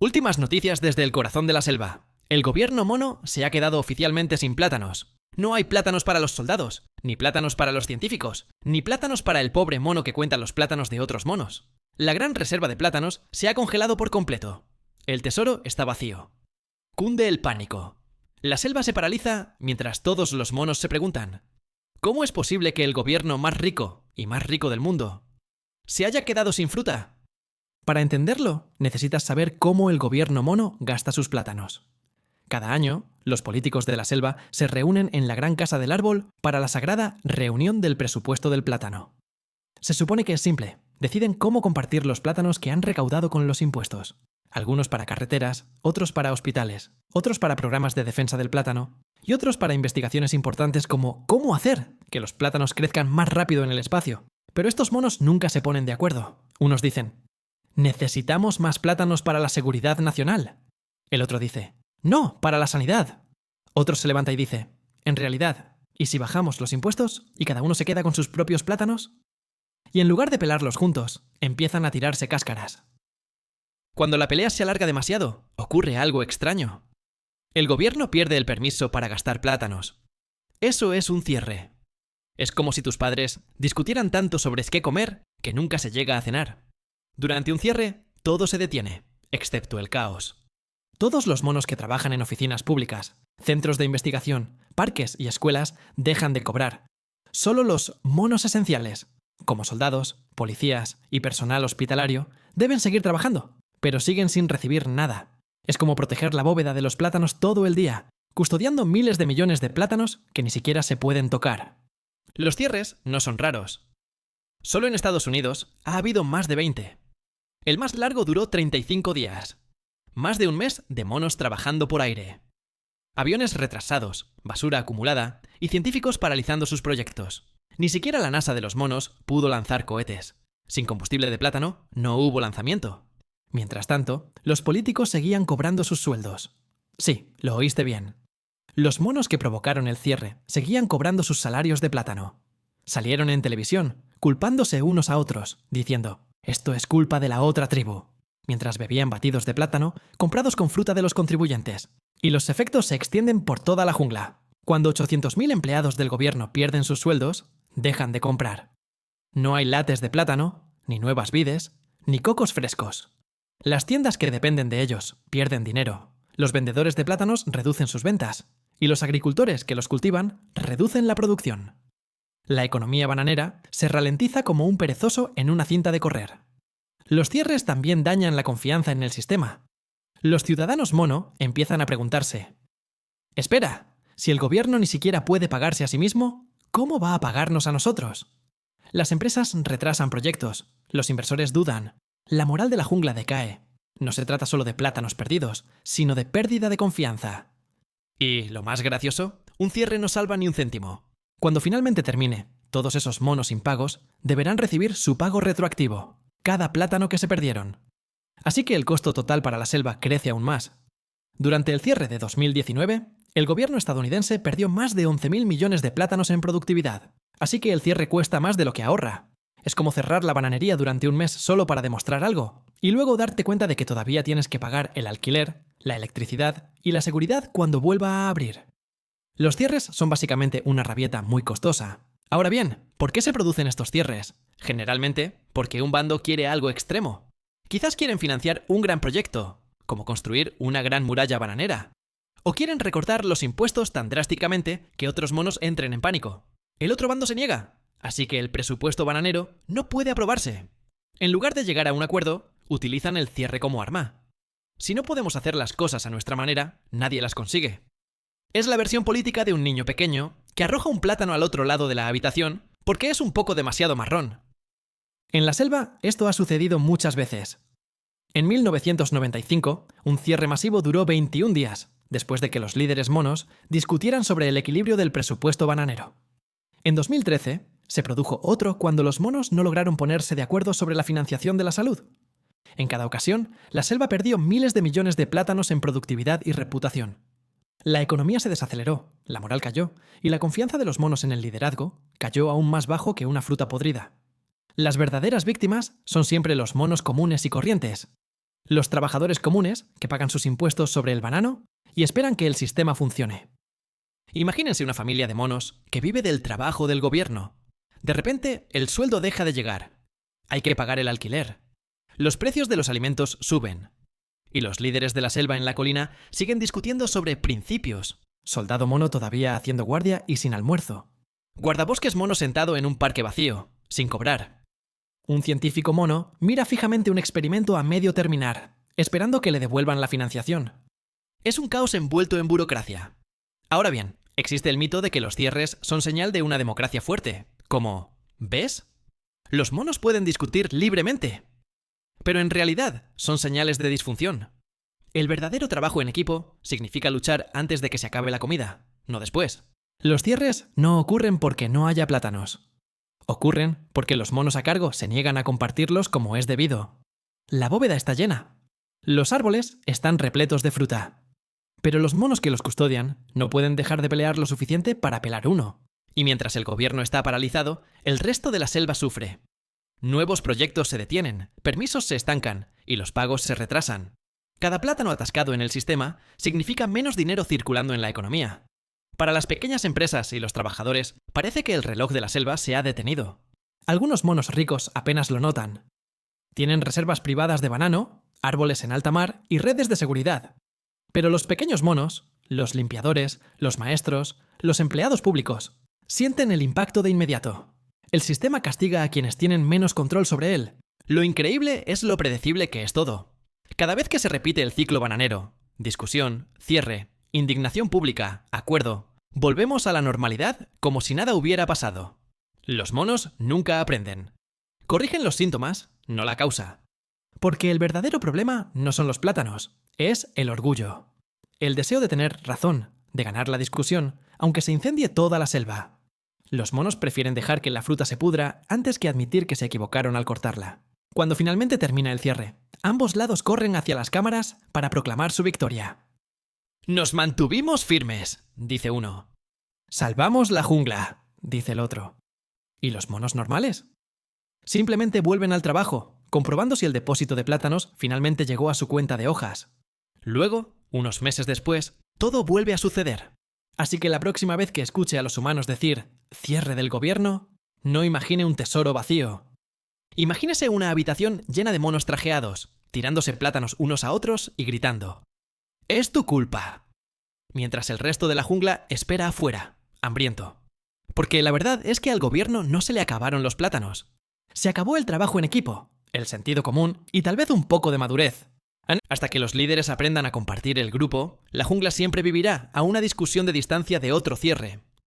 Últimas noticias desde el corazón de la selva. El gobierno mono se ha quedado oficialmente sin plátanos. No hay plátanos para los soldados, ni plátanos para los científicos, ni plátanos para el pobre mono que cuenta los plátanos de otros monos. La gran reserva de plátanos se ha congelado por completo. El tesoro está vacío. Cunde el pánico. La selva se paraliza mientras todos los monos se preguntan: ¿cómo es posible que el gobierno más rico y más rico del mundo se haya quedado sin fruta? Para entenderlo, necesitas saber cómo el gobierno mono gasta sus plátanos. Cada año, los políticos de la selva se reúnen en la gran casa del árbol para la sagrada reunión del presupuesto del plátano. Se supone que es simple. Deciden cómo compartir los plátanos que han recaudado con los impuestos. Algunos para carreteras, otros para hospitales, otros para programas de defensa del plátano y otros para investigaciones importantes como cómo hacer que los plátanos crezcan más rápido en el espacio. Pero estos monos nunca se ponen de acuerdo. Unos dicen: necesitamos más plátanos para la seguridad nacional. El otro dice: no, para la sanidad. Otro se levanta y dice: en realidad, ¿y si bajamos los impuestos y cada uno se queda con sus propios plátanos? Y en lugar de pelarlos juntos, empiezan a tirarse cáscaras. Cuando la pelea se alarga demasiado, ocurre algo extraño. El gobierno pierde el permiso para gastar plátanos. Eso es un cierre. Es como si tus padres discutieran tanto sobre qué comer que nunca se llega a cenar. Durante un cierre, todo se detiene, excepto el caos. Todos los monos que trabajan en oficinas públicas, centros de investigación, parques y escuelas dejan de cobrar. Solo los monos esenciales, como soldados, policías y personal hospitalario, deben seguir trabajando, pero siguen sin recibir nada. Es como proteger la bóveda de los plátanos todo el día, custodiando miles de millones de plátanos que ni siquiera se pueden tocar. Los cierres no son raros. Solo en Estados Unidos ha habido más de 20. El más largo duró 35 días. Más de un mes de monos trabajando por aire. Aviones retrasados, basura acumulada y científicos paralizando sus proyectos. Ni siquiera la NASA de los monos pudo lanzar cohetes. Sin combustible de plátano no hubo lanzamiento. Mientras tanto, los políticos seguían cobrando sus sueldos. Sí, lo oíste bien. Los monos que provocaron el cierre seguían cobrando sus salarios de plátano. Salieron en televisión, culpándose unos a otros, diciendo: esto es culpa de la otra tribu, mientras bebían batidos de plátano comprados con fruta de los contribuyentes. Y los efectos se extienden por toda la jungla. Cuando 800.000 empleados del gobierno pierden sus sueldos, dejan de comprar. No hay lates de plátano, ni nuevas vides, ni cocos frescos. Las tiendas que dependen de ellos pierden dinero. Los vendedores de plátanos reducen sus ventas. Y los agricultores que los cultivan reducen la producción. La economía bananera se ralentiza como un perezoso en una cinta de correr. Los cierres también dañan la confianza en el sistema. Los ciudadanos mono empiezan a preguntarse: espera, si el gobierno ni siquiera puede pagarse a sí mismo, ¿cómo va a pagarnos a nosotros? Las empresas retrasan proyectos, los inversores dudan, la moral de la jungla decae. No se trata solo de plátanos perdidos, sino de pérdida de confianza. Y, lo más gracioso, un cierre no salva ni un céntimo. Cuando finalmente termine, todos esos monos impagos deberán recibir su pago retroactivo, cada plátano que se perdieron. Así que el costo total para la selva crece aún más. Durante el cierre de 2019, el gobierno estadounidense perdió más de 11.000 millones de plátanos en productividad. Así que el cierre cuesta más de lo que ahorra. Es como cerrar la bananería durante un mes solo para demostrar algo, y luego darte cuenta de que todavía tienes que pagar el alquiler, la electricidad y la seguridad cuando vuelva a abrir. Los cierres son básicamente una rabieta muy costosa. Ahora bien, ¿por qué se producen estos cierres? Generalmente, porque un bando quiere algo extremo. Quizás quieren financiar un gran proyecto, como construir una gran muralla bananera. O quieren recortar los impuestos tan drásticamente que otros monos entren en pánico. El otro bando se niega, así que el presupuesto bananero no puede aprobarse. En lugar de llegar a un acuerdo, utilizan el cierre como arma. Si no podemos hacer las cosas a nuestra manera, nadie las consigue. Es la versión política de un niño pequeño que arroja un plátano al otro lado de la habitación porque es un poco demasiado marrón. En la selva, esto ha sucedido muchas veces. En 1995, un cierre masivo duró 21 días, después de que los líderes monos discutieran sobre el equilibrio del presupuesto bananero. En 2013, se produjo otro cuando los monos no lograron ponerse de acuerdo sobre la financiación de la salud. En cada ocasión, la selva perdió miles de millones de plátanos en productividad y reputación. La economía se desaceleró, la moral cayó, y la confianza de los monos en el liderazgo cayó aún más bajo que una fruta podrida. Las verdaderas víctimas son siempre los monos comunes y corrientes. Los trabajadores comunes, que pagan sus impuestos sobre el banano y esperan que el sistema funcione. Imagínense una familia de monos que vive del trabajo del gobierno. De repente, el sueldo deja de llegar. Hay que pagar el alquiler. Los precios de los alimentos suben. Y los líderes de la selva en la colina siguen discutiendo sobre principios. Soldado mono todavía haciendo guardia y sin almuerzo. Guardabosques mono sentado en un parque vacío, sin cobrar. Un científico mono mira fijamente un experimento a medio terminar, esperando que le devuelvan la financiación. Es un caos envuelto en burocracia. Ahora bien, existe el mito de que los cierres son señal de una democracia fuerte, como ¿ves? Los monos pueden discutir libremente. Pero en realidad son señales de disfunción. El verdadero trabajo en equipo significa luchar antes de que se acabe la comida, no después. Los cierres no ocurren porque no haya plátanos. Ocurren porque los monos a cargo se niegan a compartirlos como es debido. La bóveda está llena. Los árboles están repletos de fruta. Pero los monos que los custodian no pueden dejar de pelear lo suficiente para pelar uno. Y mientras el gobierno está paralizado, el resto de la selva sufre. Nuevos proyectos se detienen, permisos se estancan y los pagos se retrasan. Cada plátano atascado en el sistema significa menos dinero circulando en la economía. Para las pequeñas empresas y los trabajadores, parece que el reloj de la selva se ha detenido. Algunos monos ricos apenas lo notan. Tienen reservas privadas de banano, árboles en alta mar y redes de seguridad. Pero los pequeños monos, los limpiadores, los maestros, los empleados públicos, sienten el impacto de inmediato. El sistema castiga a quienes tienen menos control sobre él. Lo increíble es lo predecible que es todo. Cada vez que se repite el ciclo bananero, discusión, cierre, indignación pública, acuerdo, volvemos a la normalidad como si nada hubiera pasado. Los monos nunca aprenden. Corrigen los síntomas, no la causa. Porque el verdadero problema no son los plátanos, es el orgullo. El deseo de tener razón, de ganar la discusión, aunque se incendie toda la selva. Los monos prefieren dejar que la fruta se pudra antes que admitir que se equivocaron al cortarla. Cuando finalmente termina el cierre, ambos lados corren hacia las cámaras para proclamar su victoria. «Nos mantuvimos firmes», dice uno. «Salvamos la jungla», dice el otro. ¿Y los monos normales? Simplemente vuelven al trabajo, comprobando si el depósito de plátanos finalmente llegó a su cuenta de hojas. Luego, unos meses después, todo vuelve a suceder. Así que la próxima vez que escuche a los humanos decir «cierre del gobierno», no imagine un tesoro vacío. Imagínese una habitación llena de monos trajeados, tirándose plátanos unos a otros y gritando «¡Es tu culpa!», mientras el resto de la jungla espera afuera, hambriento. Porque la verdad es que al gobierno no se le acabaron los plátanos. Se acabó el trabajo en equipo, el sentido común y tal vez un poco de madurez. Hasta que los líderes aprendan a compartir el grupo, la jungla siempre vivirá a una discusión de distancia de otro cierre.